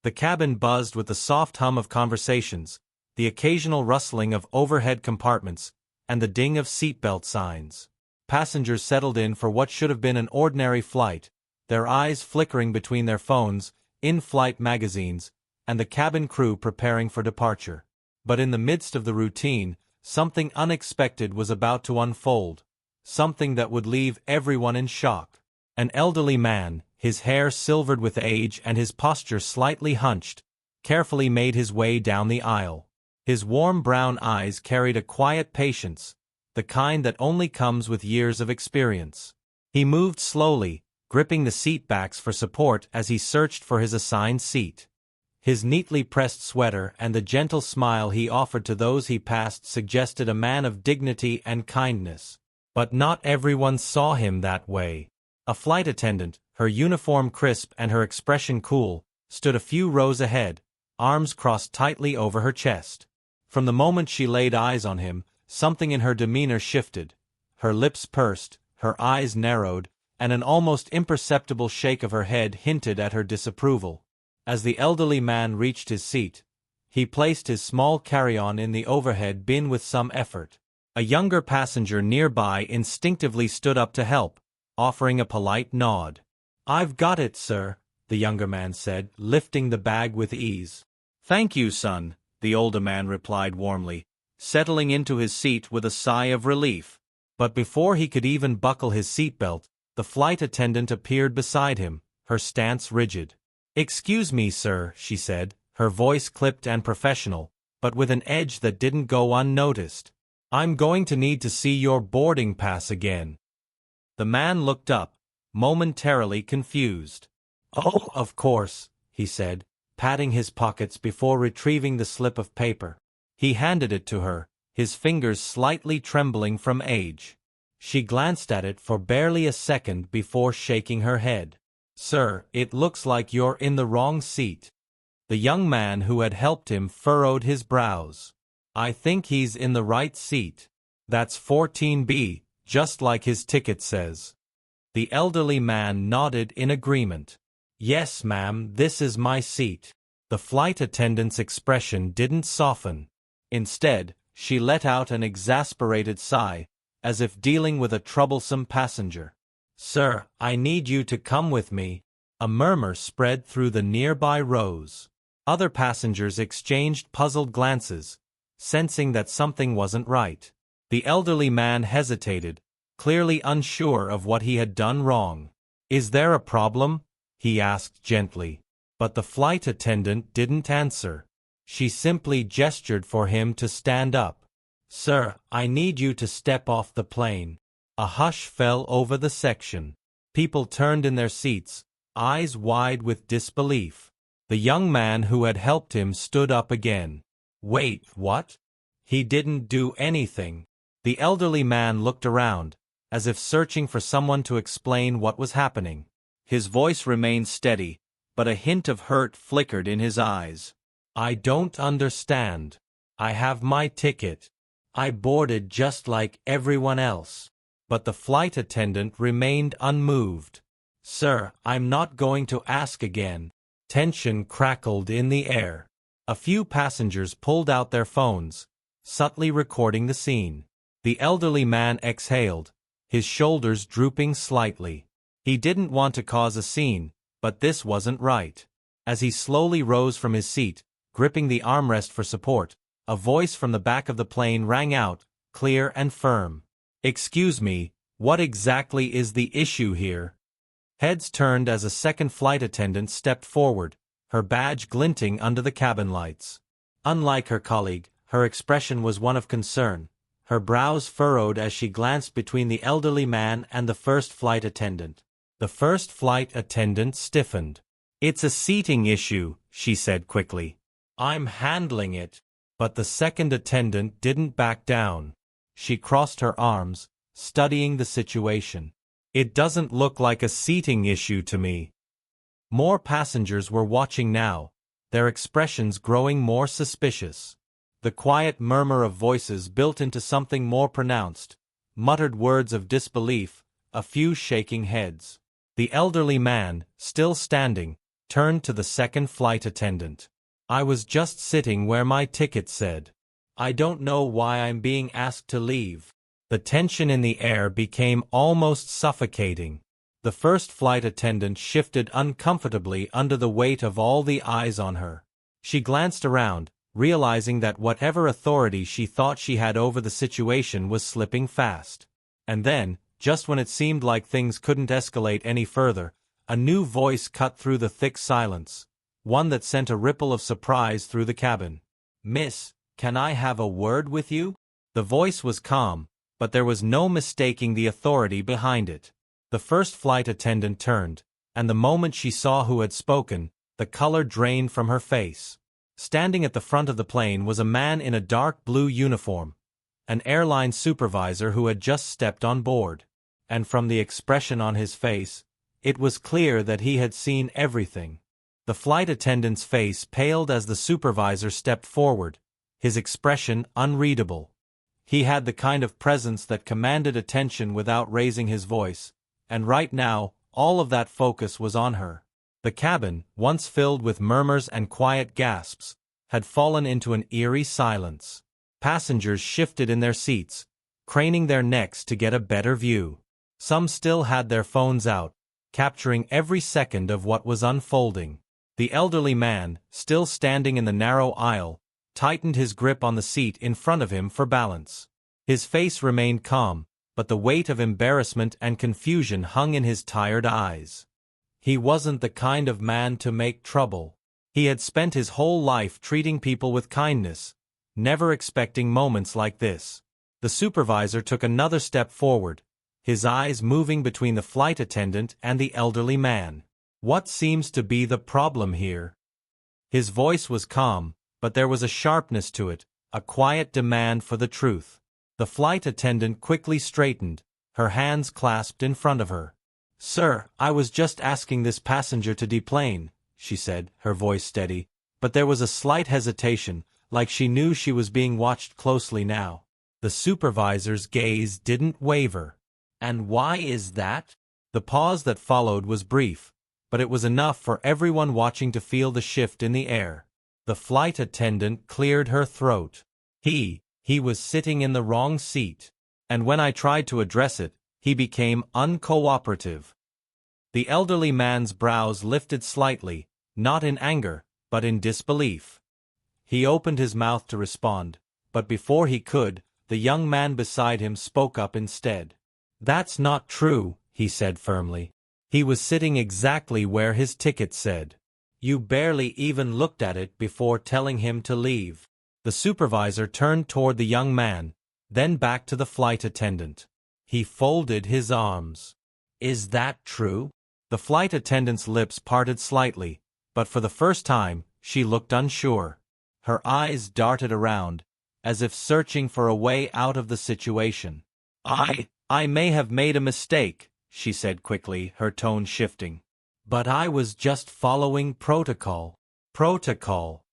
The cabin buzzed with the soft hum of conversations, the occasional rustling of overhead compartments, and the ding of seatbelt signs. Passengers settled in for what should have been an ordinary flight, their eyes flickering between their phones, in-flight magazines, and the cabin crew preparing for departure. But in the midst of the routine, something unexpected was about to unfold, something that would leave everyone in shock. An elderly man, his hair silvered with age and his posture slightly hunched, carefully made his way down the aisle. His warm brown eyes carried a quiet patience, the kind that only comes with years of experience. He moved slowly, gripping the seat backs for support as he searched for his assigned seat. His neatly pressed sweater and the gentle smile he offered to those he passed suggested a man of dignity and kindness. But not everyone saw him that way. A flight attendant, her uniform crisp and her expression cool, stood a few rows ahead, arms crossed tightly over her chest. From the moment she laid eyes on him, something in her demeanor shifted. Her lips pursed, her eyes narrowed, and an almost imperceptible shake of her head hinted at her disapproval. As the elderly man reached his seat, he placed his small carry-on in the overhead bin with some effort. A younger passenger nearby instinctively stood up to help, offering a polite nod. "I've got it, sir," the younger man said, lifting the bag with ease. "Thank you, son," the older man replied warmly, settling into his seat with a sigh of relief. But before he could even buckle his seatbelt, the flight attendant appeared beside him, her stance rigid. "Excuse me, sir," she said, her voice clipped and professional, but with an edge that didn't go unnoticed. "I'm going to need to see your boarding pass again." The man looked up, momentarily confused. "Oh, of course," he said, patting his pockets before retrieving the slip of paper. He handed it to her, his fingers slightly trembling from age. She glanced at it for barely a second before shaking her head. "Sir, it looks like you're in the wrong seat." The young man who had helped him furrowed his brows. "I think he's in the right seat. That's 14B, just like his ticket says." The elderly man nodded in agreement. "Yes, ma'am, this is my seat." The flight attendant's expression didn't soften. Instead, she let out an exasperated sigh, as if dealing with a troublesome passenger. "Sir, I need you to come with me." A murmur spread through the nearby rows. Other passengers exchanged puzzled glances, sensing that something wasn't right. The elderly man hesitated, clearly unsure of what he had done wrong. "Is there a problem?" he asked gently. But the flight attendant didn't answer. She simply gestured for him to stand up. "Sir, I need you to step off the plane." A hush fell over the section. People turned in their seats, eyes wide with disbelief. The young man who had helped him stood up again. "Wait, what? He didn't do anything." The elderly man looked around, as if searching for someone to explain what was happening. His voice remained steady, but a hint of hurt flickered in his eyes. "I don't understand. I have my ticket. I boarded just like everyone else." But the flight attendant remained unmoved. "Sir, I'm not going to ask again." Tension crackled in the air. A few passengers pulled out their phones, subtly recording the scene. The elderly man exhaled, his shoulders drooping slightly. He didn't want to cause a scene, but this wasn't right. As he slowly rose from his seat, gripping the armrest for support, a voice from the back of the plane rang out, clear and firm. "Excuse me, what exactly is the issue here?" Heads turned as a second flight attendant stepped forward, her badge glinting under the cabin lights. Unlike her colleague, her expression was one of concern, her brows furrowed as she glanced between the elderly man and the first flight attendant. The first flight attendant stiffened. "It's a seating issue," she said quickly. "I'm handling it." But the second attendant didn't back down. She crossed her arms, studying the situation. "It doesn't look like a seating issue to me." More passengers were watching now, their expressions growing more suspicious. The quiet murmur of voices built into something more pronounced, muttered words of disbelief, a few shaking heads. The elderly man, still standing, turned to the second flight attendant. "I was just sitting where my ticket said. I don't know why I'm being asked to leave." The tension in the air became almost suffocating. The first flight attendant shifted uncomfortably under the weight of all the eyes on her. She glanced around, realizing that whatever authority she thought she had over the situation was slipping fast. And then, just when it seemed like things couldn't escalate any further, a new voice cut through the thick silence, one that sent a ripple of surprise through the cabin. "Miss, can I have a word with you?" The voice was calm, but there was no mistaking the authority behind it. The first flight attendant turned, and the moment she saw who had spoken, the color drained from her face. Standing at the front of the plane was a man in a dark blue uniform, an airline supervisor who had just stepped on board. And from the expression on his face, it was clear that he had seen everything. The flight attendant's face paled as the supervisor stepped forward, his expression unreadable. He had the kind of presence that commanded attention without raising his voice, and right now, all of that focus was on her. The cabin, once filled with murmurs and quiet gasps, had fallen into an eerie silence. Passengers shifted in their seats, craning their necks to get a better view. Some still had their phones out, capturing every second of what was unfolding. The elderly man, still standing in the narrow aisle, tightened his grip on the seat in front of him for balance. His face remained calm, but the weight of embarrassment and confusion hung in his tired eyes. He wasn't the kind of man to make trouble. He had spent his whole life treating people with kindness, never expecting moments like this. The supervisor took another step forward, his eyes moving between the flight attendant and the elderly man. "What seems to be the problem here?" His voice was calm, but there was a sharpness to it, a quiet demand for the truth. The flight attendant quickly straightened, her hands clasped in front of her. "Sir, I was just asking this passenger to deplane," she said, her voice steady, but there was a slight hesitation, like she knew she was being watched closely now. The supervisor's gaze didn't waver. "And why is that?" The pause that followed was brief, but it was enough for everyone watching to feel the shift in the air. The flight attendant cleared her throat. He was sitting in the wrong seat. And when I tried to address it, he became uncooperative. The elderly man's brows lifted slightly, not in anger, but in disbelief. He opened his mouth to respond, but before he could, the young man beside him spoke up instead. "That's not true," he said firmly. "He was sitting exactly where his ticket said. You barely even looked at it before telling him to leave." The supervisor turned toward the young man, then back to the flight attendant. He folded his arms. "Is that true?" The flight attendant's lips parted slightly, but for the first time, she looked unsure. Her eyes darted around, as if searching for a way out of the situation. I may have made a mistake," she said quickly, her tone shifting. "But I was just following protocol." "Protocol."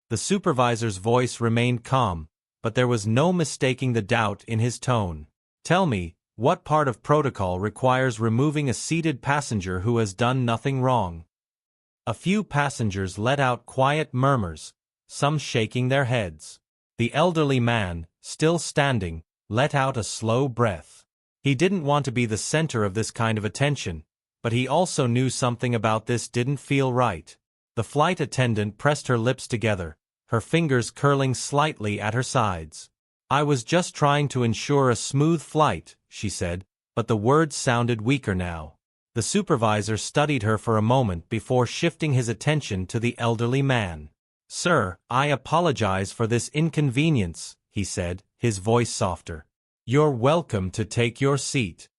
The supervisor's voice remained calm, but there was no mistaking the doubt in his tone. "Tell me, what part of protocol requires removing a seated passenger who has done nothing wrong?" A few passengers let out quiet murmurs, some shaking their heads. The elderly man, still standing, let out a slow breath. He didn't want to be the center of this kind of attention, but he also knew something about this didn't feel right. The flight attendant pressed her lips together, her fingers curling slightly at her sides. "I was just trying to ensure a smooth flight," she said, but the words sounded weaker now. The supervisor studied her for a moment before shifting his attention to the elderly man. "Sir, I apologize for this inconvenience," he said, his voice softer. "You're welcome to take your seat."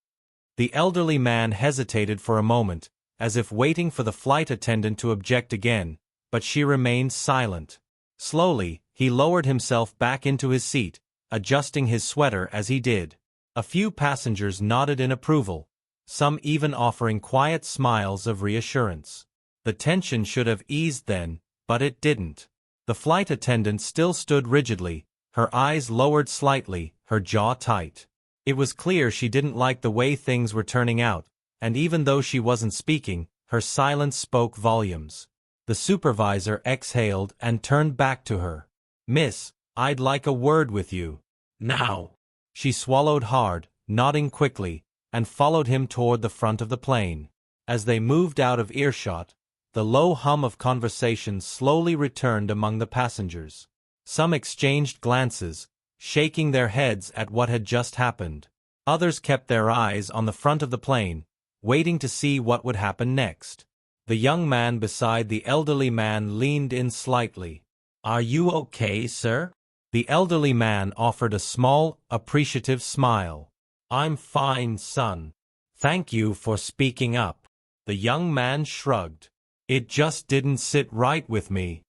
The elderly man hesitated for a moment, as if waiting for the flight attendant to object again, but she remained silent. Slowly, he lowered himself back into his seat, adjusting his sweater as he did. A few passengers nodded in approval, some even offering quiet smiles of reassurance. The tension should have eased then, but it didn't. The flight attendant still stood rigidly, her eyes lowered slightly, her jaw tight. It was clear she didn't like the way things were turning out, and even though she wasn't speaking, Her silence spoke volumes. The supervisor exhaled and turned back to her. "Miss, I'd like a word with you." "Now." She swallowed hard, nodding quickly, and followed him toward the front of the plane. As they moved out of earshot, the low hum of conversation slowly returned among the passengers. Some exchanged glances, shaking their heads at what had just happened. Others kept their eyes on the front of the plane, waiting to see what would happen next. The young man beside the elderly man leaned in slightly. "Are you okay, sir?" The elderly man offered a small, appreciative smile. "I'm fine, son. Thank you for speaking up." The young man shrugged. "It just didn't sit right with me."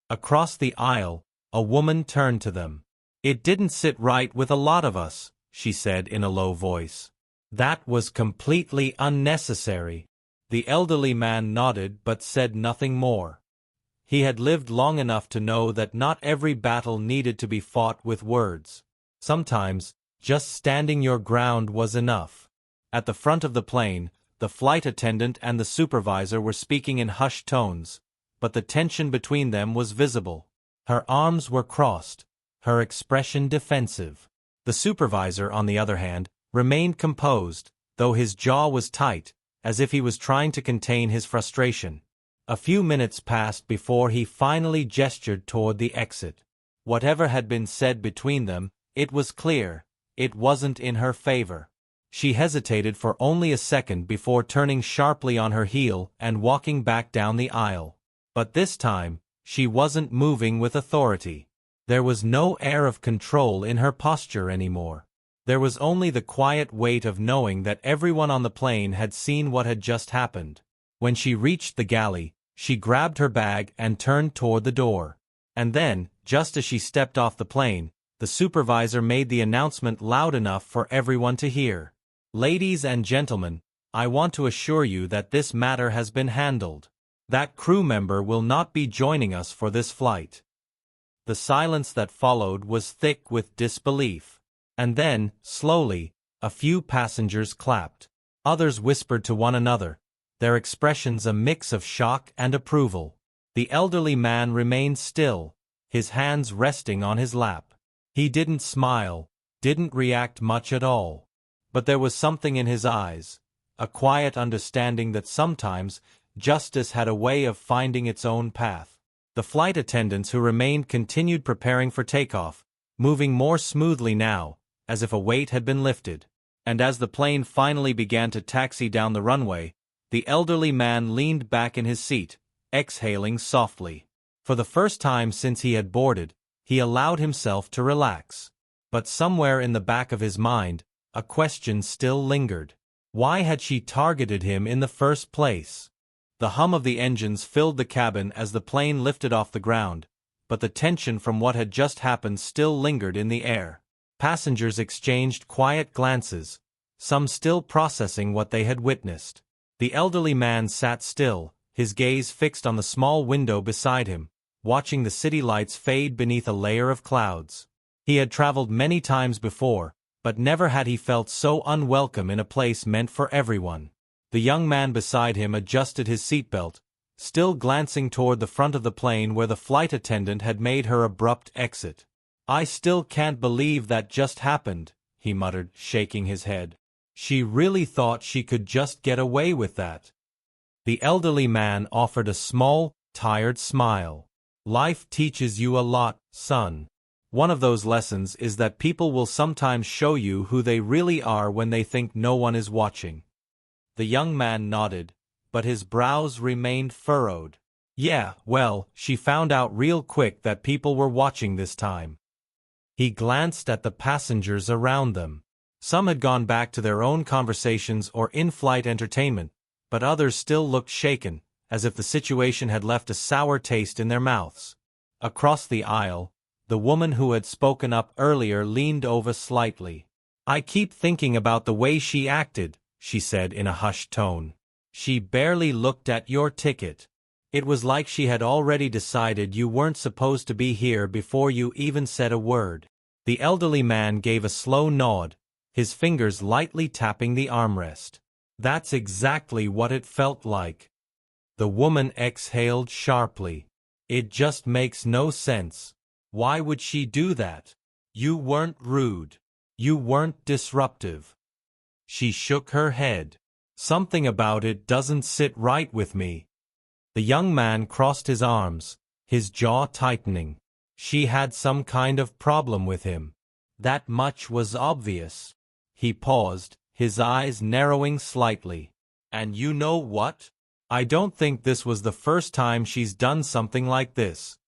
Across the aisle, a woman turned to them. "It didn't sit right with a lot of us," she said in a low voice. "That was completely unnecessary." The elderly man nodded but said nothing more. He had lived long enough to know that not every battle needed to be fought with words. Sometimes, just standing your ground was enough. At the front of the plane, the flight attendant and the supervisor were speaking in hushed tones, but the tension between them was visible. Her arms were crossed, her expression defensive. The supervisor, on the other hand, remained composed, though his jaw was tight, as if he was trying to contain his frustration. A few minutes passed before he finally gestured toward the exit. Whatever had been said between them, it was clear, it wasn't in her favor. She hesitated for only a second before turning sharply on her heel and walking back down the aisle. But this time, she wasn't moving with authority. There was no air of control in her posture anymore. There was only the quiet weight of knowing that everyone on the plane had seen what had just happened. When she reached the galley, she grabbed her bag and turned toward the door. And then, just as she stepped off the plane, the supervisor made the announcement loud enough for everyone to hear. "Ladies and gentlemen, I want to assure you that this matter has been handled. That crew member will not be joining us for this flight." The silence that followed was thick with disbelief. And then, slowly, a few passengers clapped. Others whispered to one another, their expressions a mix of shock and approval. The elderly man remained still, his hands resting on his lap. He didn't smile, didn't react much at all. But there was something in his eyes, a quiet understanding that sometimes justice had a way of finding its own path. The flight attendants who remained continued preparing for takeoff, moving more smoothly now, as if a weight had been lifted. And as the plane finally began to taxi down the runway, the elderly man leaned back in his seat, exhaling softly. For the first time since he had boarded, he allowed himself to relax. But somewhere in the back of his mind, a question still lingered. Why had she targeted him in the first place? The hum of the engines filled the cabin as the plane lifted off the ground, but the tension from what had just happened still lingered in the air. Passengers exchanged quiet glances, some still processing what they had witnessed. The elderly man sat still, his gaze fixed on the small window beside him, watching the city lights fade beneath a layer of clouds. He had traveled many times before, but never had he felt so unwelcome in a place meant for everyone. The young man beside him adjusted his seatbelt, still glancing toward the front of the plane where the flight attendant had made her abrupt exit. "I still can't believe that just happened," he muttered, shaking his head. "She really thought she could just get away with that." The elderly man offered a small, tired smile. "Life teaches you a lot, son. One of those lessons is that people will sometimes show you who they really are when they think no one is watching." The young man nodded, but his brows remained furrowed. "Yeah, well, she found out real quick that people were watching this time." He glanced at the passengers around them. Some had gone back to their own conversations or in-flight entertainment, but others still looked shaken, as if the situation had left a sour taste in their mouths. Across the aisle, the woman who had spoken up earlier leaned over slightly. "I keep thinking about the way she acted," she said in a hushed tone. "She barely looked at your ticket. It was like she had already decided you weren't supposed to be here before you even said a word." The elderly man gave a slow nod, his fingers lightly tapping the armrest. "That's exactly what it felt like. The woman exhaled sharply. It just makes no sense. Why would she do that? You weren't rude. You weren't disruptive. She shook her head. Something about it doesn't sit right with me. The young man crossed his arms, his jaw tightening. She had some kind of problem with him. That much was obvious. He paused, his eyes narrowing slightly. And you know what? I don't think this was the first time she's done something like this.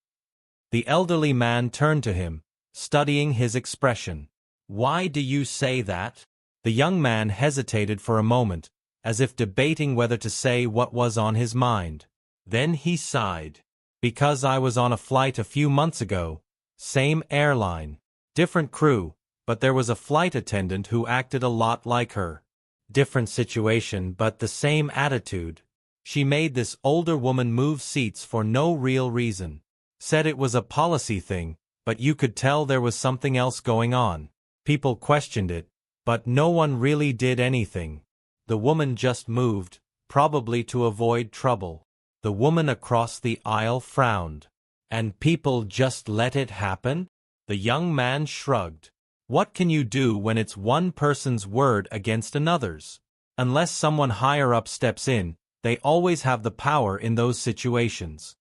The elderly man turned to him, studying his expression. Why do you say that? The young man hesitated for a moment, as if debating whether to say what was on his mind. Then he sighed. Because I was on a flight a few months ago. Same airline. Different crew, but there was a flight attendant who acted a lot like her. Different situation, but the same attitude. She made this older woman move seats for no real reason. Said it was a policy thing, but you could tell there was something else going on. People questioned it, but no one really did anything. The woman just moved, probably to avoid trouble. The woman across the aisle frowned. And people just let it happen? The young man shrugged. What can you do when it's one person's word against another's? Unless someone higher up steps in, they always have the power in those situations.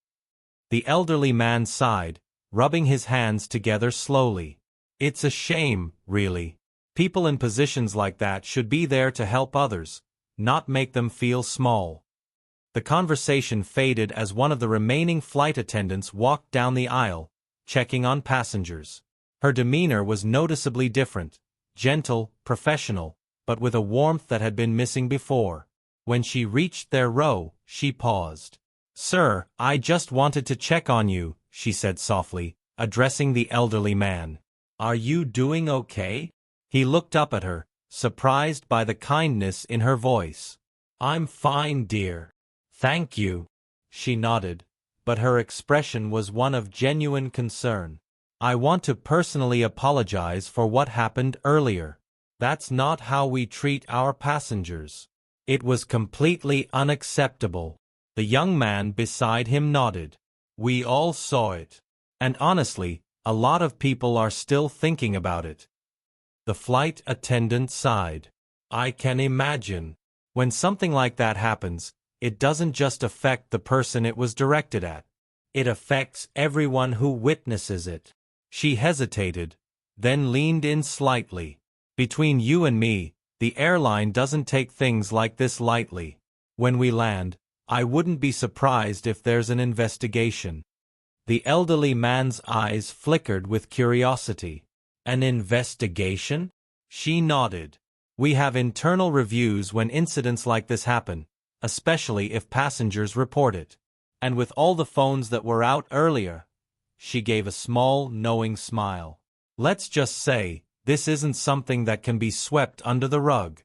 The elderly man sighed, rubbing his hands together slowly. It's a shame, really. People in positions like that should be there to help others, not make them feel small. The conversation faded as one of the remaining flight attendants walked down the aisle, checking on passengers. Her demeanor was noticeably different, gentle, professional, but with a warmth that had been missing before. When she reached their row, she paused. "Sir, I just wanted to check on you," she said softly, addressing the elderly man. "Are you doing okay?" He looked up at her, surprised by the kindness in her voice. "I'm fine, dear. Thank you." She nodded, but her expression was one of genuine concern. "I want to personally apologize for what happened earlier. That's not how we treat our passengers. It was completely unacceptable." The young man beside him nodded. "We all saw it. And honestly, a lot of people are still thinking about it." The flight attendant sighed. "I can imagine. When something like that happens, it doesn't just affect the person it was directed at. It affects everyone who witnesses it." She hesitated, then leaned in slightly. "Between you and me, the airline doesn't take things like this lightly. When we land, I wouldn't be surprised if there's an investigation." The elderly man's eyes flickered with curiosity. "An investigation?" She nodded. "We have internal reviews when incidents like this happen, especially if passengers report it. And with all the phones that were out earlier," she gave a small, knowing smile. "Let's just say, this isn't something that can be swept under the rug."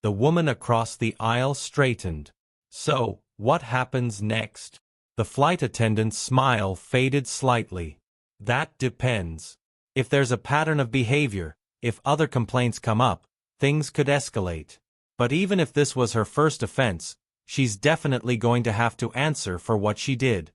The woman across the aisle straightened. "So, what happens next?" The flight attendant's smile faded slightly. "That depends. If there's a pattern of behavior, if other complaints come up, things could escalate. But even if this was her first offense, she's definitely going to have to answer for what she did."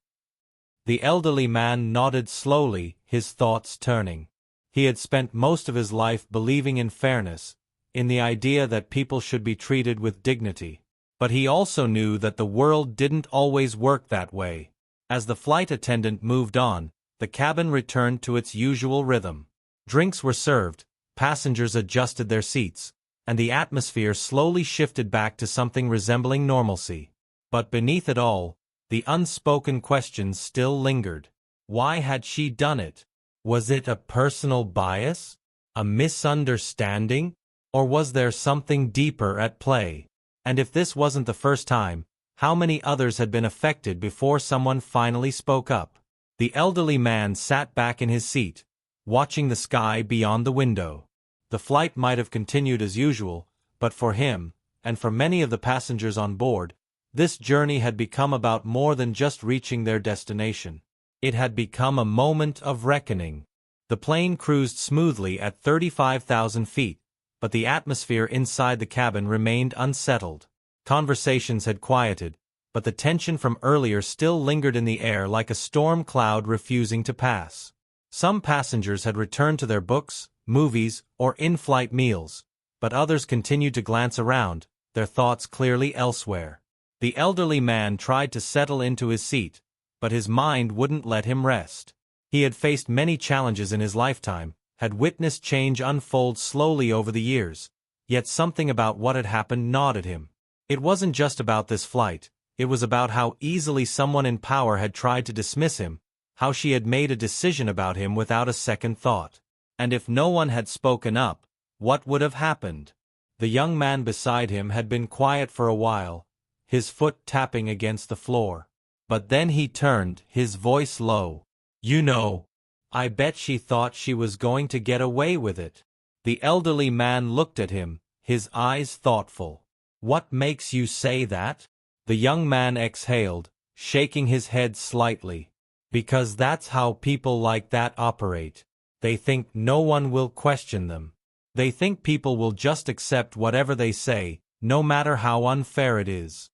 The elderly man nodded slowly, his thoughts turning. He had spent most of his life believing in fairness, in the idea that people should be treated with dignity. But he also knew that the world didn't always work that way. As the flight attendant moved on, the cabin returned to its usual rhythm. Drinks were served, passengers adjusted their seats, and the atmosphere slowly shifted back to something resembling normalcy. But beneath it all, the unspoken questions still lingered. Why had she done it? Was it a personal bias? A misunderstanding? Or was there something deeper at play? And if this wasn't the first time, how many others had been affected before someone finally spoke up? The elderly man sat back in his seat, watching the sky beyond the window. The flight might have continued as usual, but for him, and for many of the passengers on board, this journey had become about more than just reaching their destination. It had become a moment of reckoning. The plane cruised smoothly at 35,000 feet, but the atmosphere inside the cabin remained unsettled. Conversations had quieted, but the tension from earlier still lingered in the air like a storm cloud refusing to pass. Some passengers had returned to their books, movies, or in-flight meals, but others continued to glance around, their thoughts clearly elsewhere. The elderly man tried to settle into his seat, but his mind wouldn't let him rest. He had faced many challenges in his lifetime, had witnessed change unfold slowly over the years, yet something about what had happened gnawed at him. It wasn't just about this flight, it was about how easily someone in power had tried to dismiss him, how she had made a decision about him without a second thought. And if no one had spoken up, what would have happened? The young man beside him had been quiet for a while, his foot tapping against the floor. But then he turned, his voice low. "You know, I bet she thought she was going to get away with it." The elderly man looked at him, his eyes thoughtful. "What makes you say that?" The young man exhaled, shaking his head slightly. "Because that's how people like that operate. They think no one will question them. They think people will just accept whatever they say, no matter how unfair it is."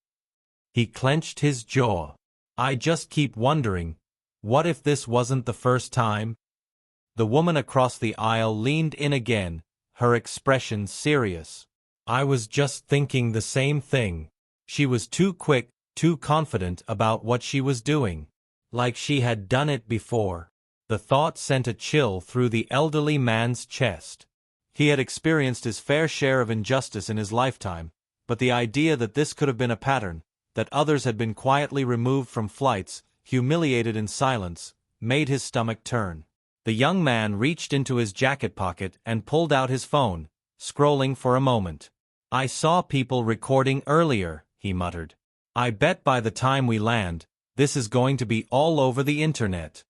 He clenched his jaw. "I just keep wondering, what if this wasn't the first time?" The woman across the aisle leaned in again, her expression serious. "I was just thinking the same thing." She was too quick, too confident about what she was doing. Like she had done it before. The thought sent a chill through the elderly man's chest. He had experienced his fair share of injustice in his lifetime, but the idea that this could have been a pattern, that others had been quietly removed from flights, humiliated in silence, made his stomach turn. The young man reached into his jacket pocket and pulled out his phone, scrolling for a moment. "I saw people recording earlier," he muttered. "I bet by the time we land, this is going to be all over the internet."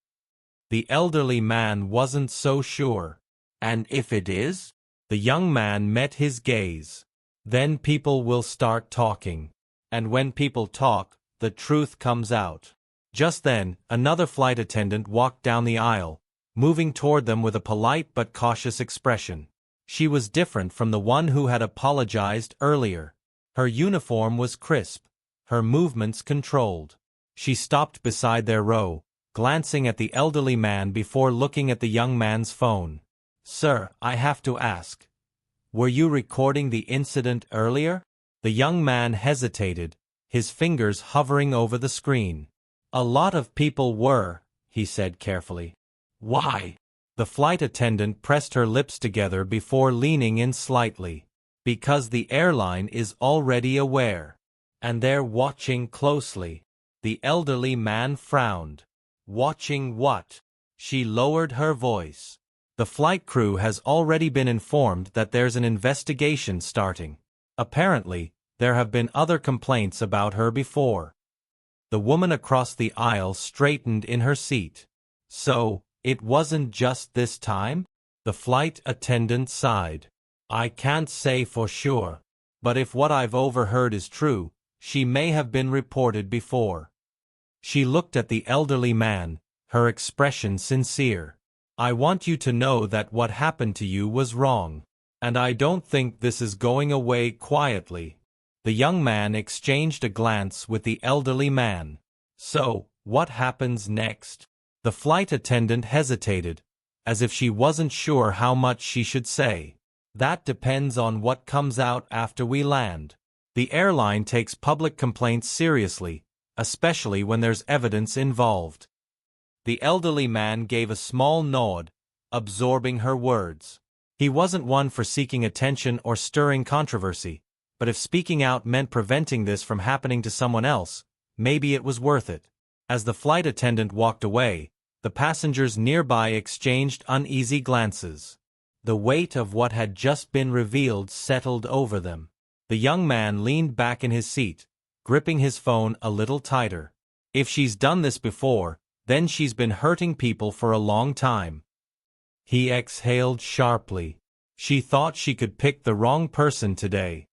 The elderly man wasn't so sure. "And if it is?" The young man met his gaze. "Then people will start talking. And when people talk, the truth comes out." Just then, another flight attendant walked down the aisle, moving toward them with a polite but cautious expression. She was different from the one who had apologized earlier. Her uniform was crisp, her movements controlled. She stopped beside their row, glancing at the elderly man before looking at the young man's phone. "Sir, I have to ask. Were you recording the incident earlier?" The young man hesitated, his fingers hovering over the screen. "A lot of people were," he said carefully. "Why?" The flight attendant pressed her lips together before leaning in slightly. "Because the airline is already aware. And they're watching closely." The elderly man frowned. "Watching what?" She lowered her voice. "The flight crew has already been informed that there's an investigation starting. Apparently, there have been other complaints about her before." The woman across the aisle straightened in her seat. "So, it wasn't just this time?" The flight attendant sighed. "I can't say for sure. But if what I've overheard is true, she may have been reported before." She looked at the elderly man, her expression sincere. "I want you to know that what happened to you was wrong. And I don't think this is going away quietly." The young man exchanged a glance with the elderly man. "So, what happens next?" The flight attendant hesitated, as if she wasn't sure how much she should say. "That depends on what comes out after we land. The airline takes public complaints seriously, especially when there's evidence involved." The elderly man gave a small nod, absorbing her words. He wasn't one for seeking attention or stirring controversy, but if speaking out meant preventing this from happening to someone else, maybe it was worth it. As the flight attendant walked away, the passengers nearby exchanged uneasy glances. The weight of what had just been revealed settled over them. The young man leaned back in his seat, gripping his phone a little tighter. If she's done this before, then she's been hurting people for a long time. He exhaled sharply. She thought she could pick the wrong person today.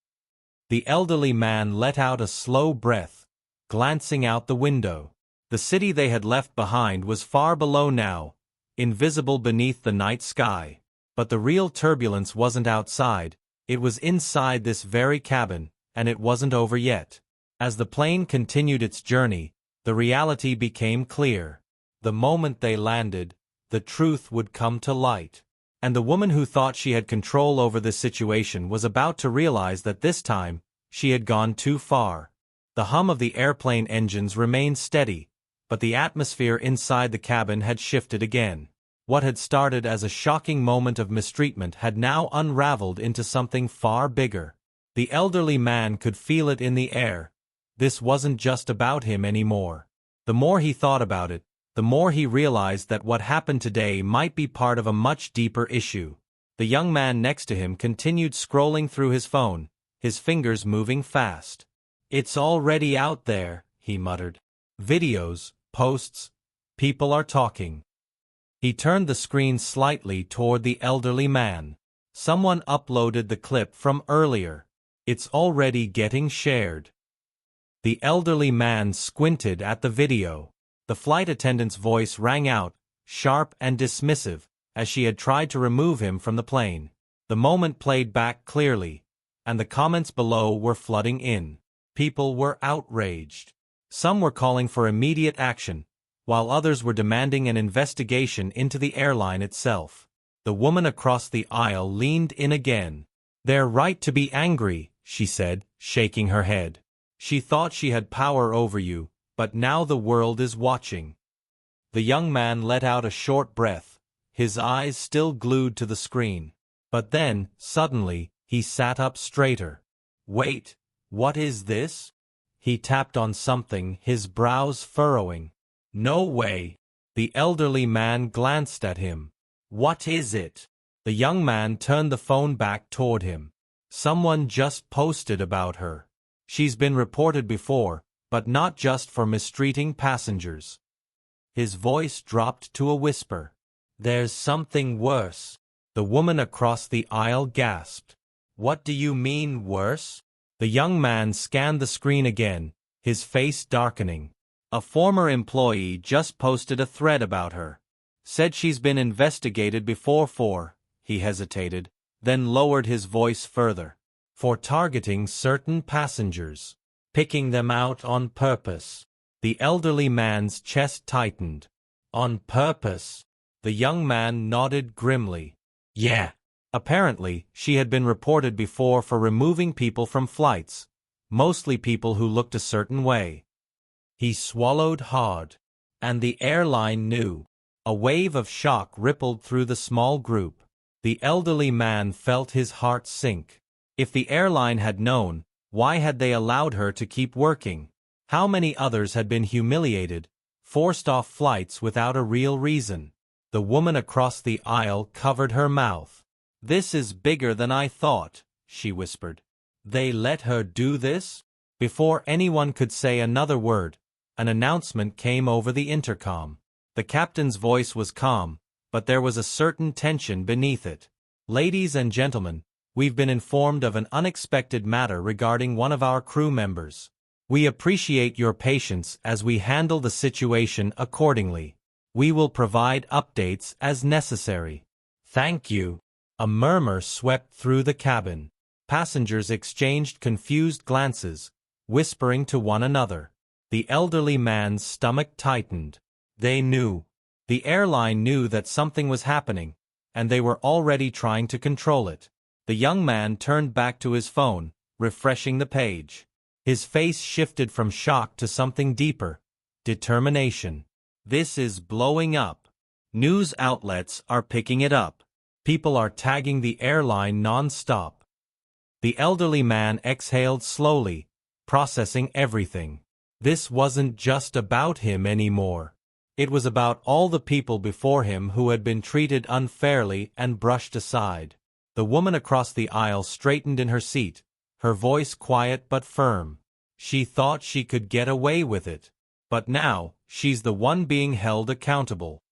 The elderly man let out a slow breath, glancing out the window. The city they had left behind was far below now, invisible beneath the night sky. But the real turbulence wasn't outside, it was inside this very cabin, and it wasn't over yet. As the plane continued its journey, the reality became clear. The moment they landed, the truth would come to light. And the woman who thought she had control over this situation was about to realize that this time, she had gone too far. The hum of the airplane engines remained steady, but the atmosphere inside the cabin had shifted again. What had started as a shocking moment of mistreatment had now unraveled into something far bigger. The elderly man could feel it in the air. This wasn't just about him anymore. The more he thought about it, the more he realized that what happened today might be part of a much deeper issue. The young man next to him continued scrolling through his phone, his fingers moving fast. "It's already out there," he muttered. "Videos, posts, people are talking." He turned the screen slightly toward the elderly man. "Someone uploaded the clip from earlier. It's already getting shared." The elderly man squinted at the video. The flight attendant's voice rang out, sharp and dismissive, as she had tried to remove him from the plane. The moment played back clearly, and the comments below were flooding in. People were outraged. Some were calling for immediate action, while others were demanding an investigation into the airline itself. The woman across the aisle leaned in again. "They're right to be angry," she said, shaking her head. "She thought she had power over you, but now the world is watching." The young man let out a short breath, his eyes still glued to the screen. But then, suddenly, he sat up straighter. "Wait, what is this?" He tapped on something, his brows furrowing. "No way." The elderly man glanced at him. "What is it?" The young man turned the phone back toward him. "Someone just posted about her. She's been reported before, but not just for mistreating passengers." His voice dropped to a whisper. "There's something worse." The woman across the aisle gasped. "What do you mean, worse?" The young man scanned the screen again, his face darkening. "A former employee just posted a thread about her. Said she's been investigated before for," he hesitated, then lowered his voice further, "for targeting certain passengers. Picking them out on purpose." The elderly man's chest tightened. "On purpose?" The young man nodded grimly. "Yeah." Apparently, she had been reported before for removing people from flights, mostly people who looked a certain way. He swallowed hard. And the airline knew. A wave of shock rippled through the small group. The elderly man felt his heart sink. If the airline had known, why had they allowed her to keep working? How many others had been humiliated, forced off flights without a real reason? The woman across the aisle covered her mouth. "This is bigger than I thought," she whispered. "They let her do this?" Before anyone could say another word, an announcement came over the intercom. The captain's voice was calm, but there was a certain tension beneath it. "Ladies and gentlemen, we've been informed of an unexpected matter regarding one of our crew members. We appreciate your patience as we handle the situation accordingly. We will provide updates as necessary." "Thank you." A murmur swept through the cabin. Passengers exchanged confused glances, whispering to one another. The elderly man's stomach tightened. They knew. The airline knew that something was happening, and they were already trying to control it. The young man turned back to his phone, refreshing the page. His face shifted from shock to something deeper: determination. "This is blowing up. News outlets are picking it up. People are tagging the airline non-stop." The elderly man exhaled slowly, processing everything. This wasn't just about him anymore. It was about all the people before him who had been treated unfairly and brushed aside. The woman across the aisle straightened in her seat, her voice quiet but firm. She thought she could get away with it. But now, she's the one being held accountable.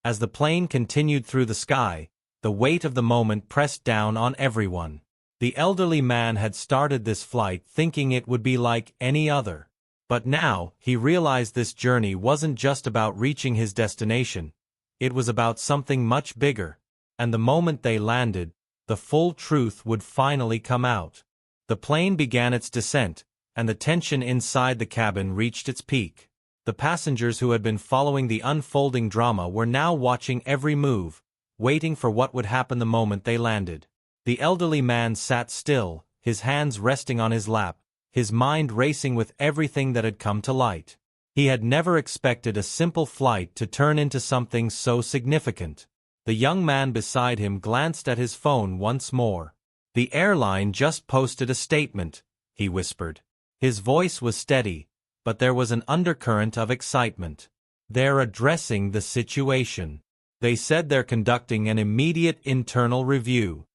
As the plane continued through the sky, the weight of the moment pressed down on everyone. The elderly man had started this flight thinking it would be like any other. But now, he realized this journey wasn't just about reaching his destination. It was about something much bigger. And the moment they landed, the full truth would finally come out. The plane began its descent, and the tension inside the cabin reached its peak. The passengers who had been following the unfolding drama were now watching every move, waiting for what would happen the moment they landed. The elderly man sat still, his hands resting on his lap, his mind racing with everything that had come to light. He had never expected a simple flight to turn into something so significant. The young man beside him glanced at his phone once more. "The airline just posted a statement," he whispered. His voice was steady, but there was an undercurrent of excitement. "They're addressing the situation. They said they're conducting an immediate internal review."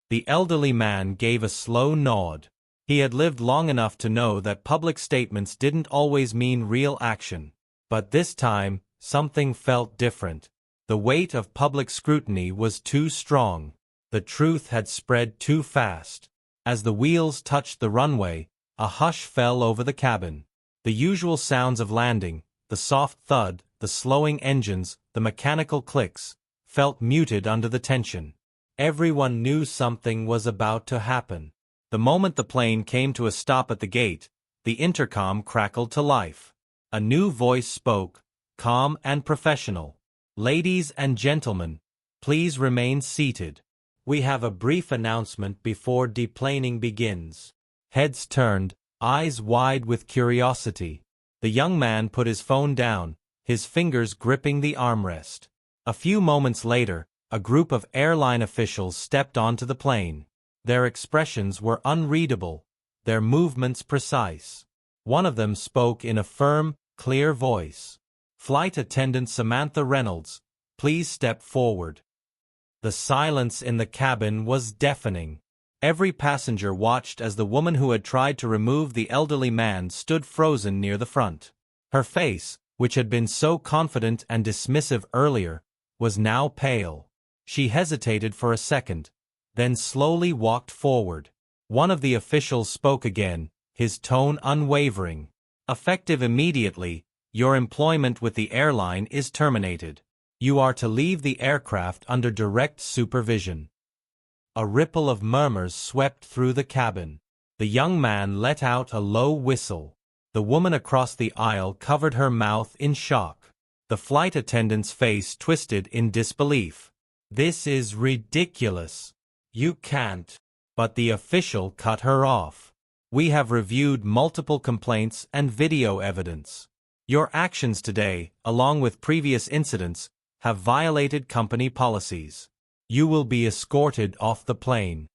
The elderly man gave a slow nod. He had lived long enough to know that public statements didn't always mean real action. But this time, something felt different. The weight of public scrutiny was too strong. The truth had spread too fast. As the wheels touched the runway, a hush fell over the cabin. The usual sounds of landing, the soft thud, the slowing engines, the mechanical clicks, felt muted under the tension. Everyone knew something was about to happen. The moment the plane came to a stop at the gate, the intercom crackled to life. A new voice spoke, calm and professional. "Ladies and gentlemen, please remain seated. We have a brief announcement before deplaning begins." Heads turned, eyes wide with curiosity. The young man put his phone down, his fingers gripping the armrest. A few moments later, a group of airline officials stepped onto the plane. Their expressions were unreadable, their movements precise. One of them spoke in a firm, clear voice. "Flight Attendant Samantha Reynolds, please step forward." The silence in the cabin was deafening. Every passenger watched as the woman who had tried to remove the elderly man stood frozen near the front. Her face, which had been so confident and dismissive earlier, was now pale. She hesitated for a second, then slowly walked forward. One of the officials spoke again, his tone unwavering. "Effective immediately, your employment with the airline is terminated. You are to leave the aircraft under direct supervision." A ripple of murmurs swept through the cabin. The young man let out a low whistle. The woman across the aisle covered her mouth in shock. The flight attendant's face twisted in disbelief. "This is ridiculous. You can't." But the official cut her off. "We have reviewed multiple complaints and video evidence. Your actions today, along with previous incidents, have violated company policies. You will be escorted off the plane."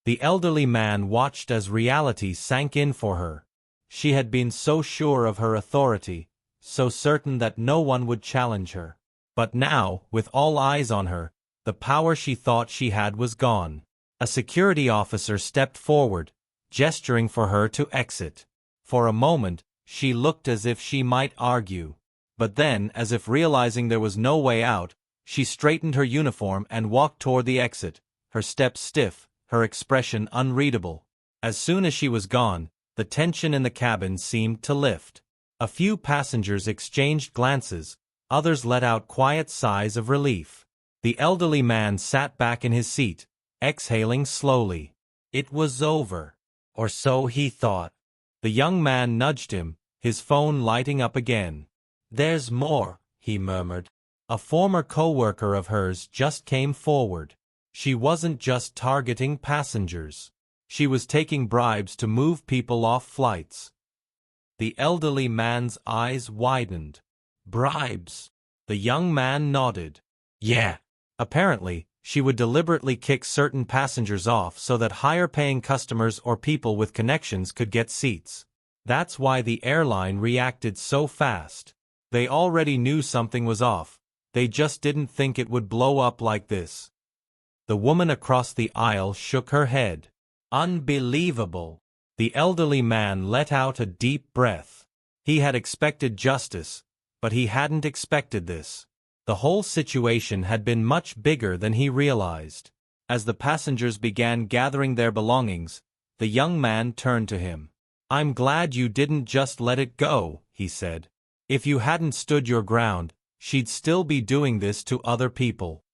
The elderly man watched as reality sank in for her. She had been so sure of her authority, so certain that no one would challenge her. But now, with all eyes on her, the power she thought she had was gone. A security officer stepped forward, gesturing for her to exit. For a moment, she looked as if she might argue. But then, as if realizing there was no way out, she straightened her uniform and walked toward the exit, her steps stiff, her expression unreadable. As soon as she was gone, the tension in the cabin seemed to lift. A few passengers exchanged glances, others let out quiet sighs of relief. The elderly man sat back in his seat, exhaling slowly. It was over. Or so he thought. The young man nudged him, his phone lighting up again. "There's more," he murmured. A former co-worker of hers just came forward. She wasn't just targeting passengers. She was taking bribes to move people off flights. The elderly man's eyes widened. "Bribes?" The young man nodded. "Yeah." Apparently, she would deliberately kick certain passengers off so that higher-paying customers or people with connections could get seats. That's why the airline reacted so fast. They already knew something was off. They just didn't think it would blow up like this. The woman across the aisle shook her head. "Unbelievable." The elderly man let out a deep breath. He had expected justice, but he hadn't expected this. The whole situation had been much bigger than he realized. As the passengers began gathering their belongings, the young man turned to him. "I'm glad you didn't just let it go," he said. "If you hadn't stood your ground, she'd still be doing this to other people."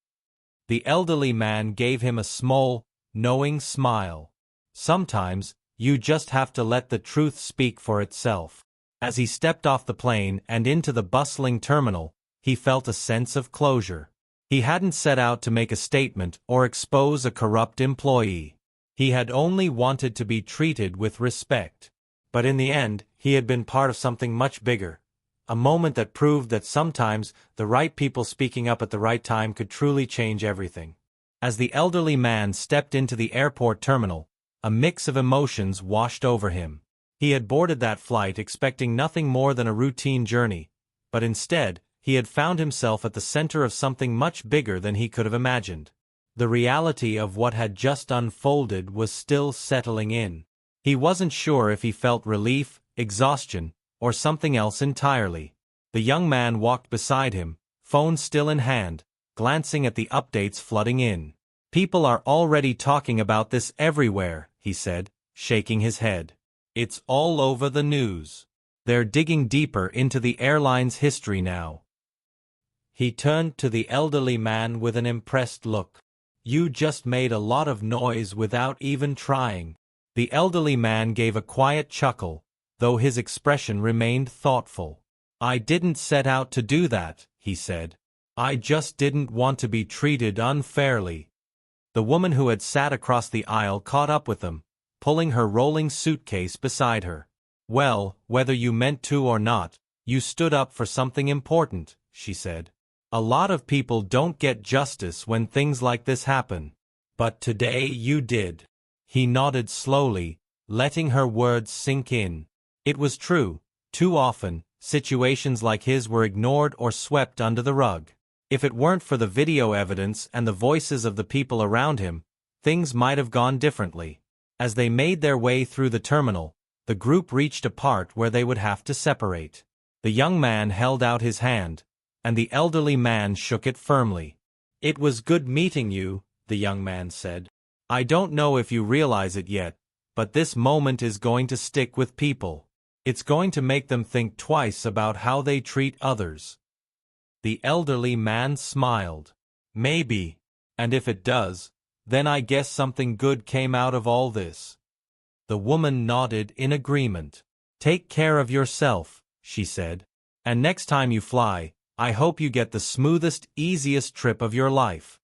The elderly man gave him a small, knowing smile. "Sometimes, You just have to let the truth speak for itself. As he stepped off the plane and into the bustling terminal, he felt a sense of closure. He hadn't set out to make a statement or expose a corrupt employee. He had only wanted to be treated with respect. But in the end, he had been part of something much bigger. A moment that proved that sometimes the right people speaking up at the right time could truly change everything. As the elderly man stepped into the airport terminal, a mix of emotions washed over him. He had boarded that flight expecting nothing more than a routine journey, but instead, he had found himself at the center of something much bigger than he could have imagined. The reality of what had just unfolded was still settling in. He wasn't sure if he felt relief, exhaustion, or something else entirely. The young man walked beside him, phone still in hand, glancing at the updates flooding in. People are already talking about this everywhere, he said, shaking his head. It's all over the news. They're digging deeper into the airline's history now. He turned to the elderly man with an impressed look. You just made a lot of noise without even trying. The elderly man gave a quiet chuckle, though his expression remained thoughtful. I didn't set out to do that, he said. I just didn't want to be treated unfairly. The woman who had sat across the aisle caught up with them, pulling her rolling suitcase beside her. Well, whether you meant to or not, you stood up for something important, she said. A lot of people don't get justice when things like this happen. But today you did. He nodded slowly, letting her words sink in. It was true. Too often, situations like his were ignored or swept under the rug. If it weren't for the video evidence and the voices of the people around him, things might have gone differently. As they made their way through the terminal, the group reached a part where they would have to separate. The young man held out his hand, and the elderly man shook it firmly. It was good meeting you, the young man said. I don't know if you realize it yet, but this moment is going to stick with people. It's going to make them think twice about how they treat others. The elderly man smiled. Maybe. And if it does, then I guess something good came out of all this. The woman nodded in agreement. Take care of yourself, she said. And next time you fly, I hope you get the smoothest, easiest trip of your life.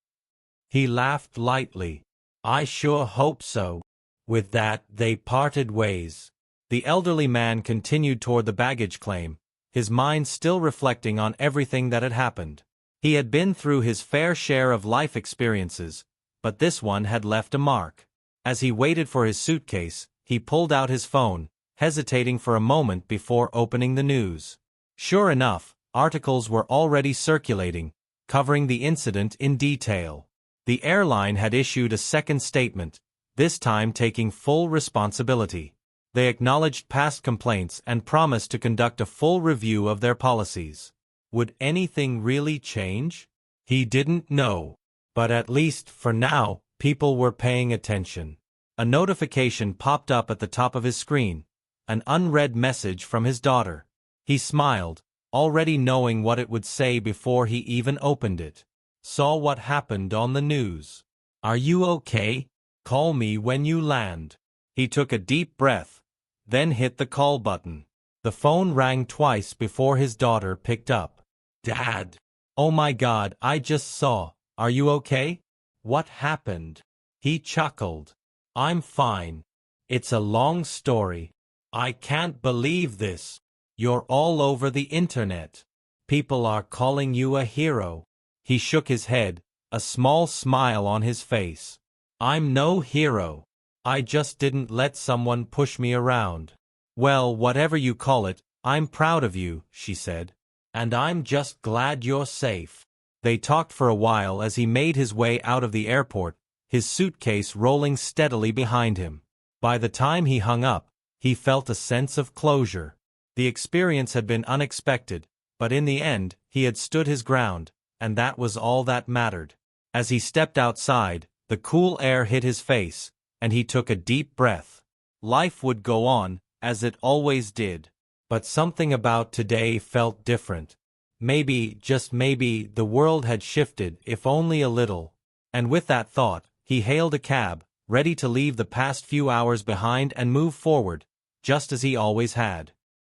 He laughed lightly. I sure hope so. With that, they parted ways. The elderly man continued toward the baggage claim, his mind still reflecting on everything that had happened. He had been through his fair share of life experiences, but this one had left a mark. As he waited for his suitcase, he pulled out his phone, hesitating for a moment before opening the news. Sure enough, articles were already circulating, covering the incident in detail. The airline had issued a second statement, this time taking full responsibility. They acknowledged past complaints and promised to conduct a full review of their policies. Would anything really change? He didn't know. But at least, for now, people were paying attention. A notification popped up at the top of his screen, an unread message from his daughter. He smiled, already knowing what it would say before he even opened it. Saw what happened on the news. Are you okay? Call me when you land. He took a deep breath, then hit the call button. The phone rang twice before his daughter picked up. Dad! Oh my God, I just saw. Are you okay? What happened? He chuckled. I'm fine. It's a long story. I can't believe this. You're all over the internet. People are calling you a hero. He shook his head, a small smile on his face. I'm no hero. I just didn't let someone push me around. Well, whatever you call it, I'm proud of you, she said. And I'm just glad you're safe. They talked for a while as he made his way out of the airport, his suitcase rolling steadily behind him. By the time he hung up, he felt a sense of closure. The experience had been unexpected, but in the end, he had stood his ground, and that was all that mattered. As he stepped outside, the cool air hit his face, and he took a deep breath. Life would go on, as it always did. But something about today felt different. Maybe, just maybe, the world had shifted, if only a little. And with that thought, he hailed a cab, ready to leave the past few hours behind and move forward, just as he always had.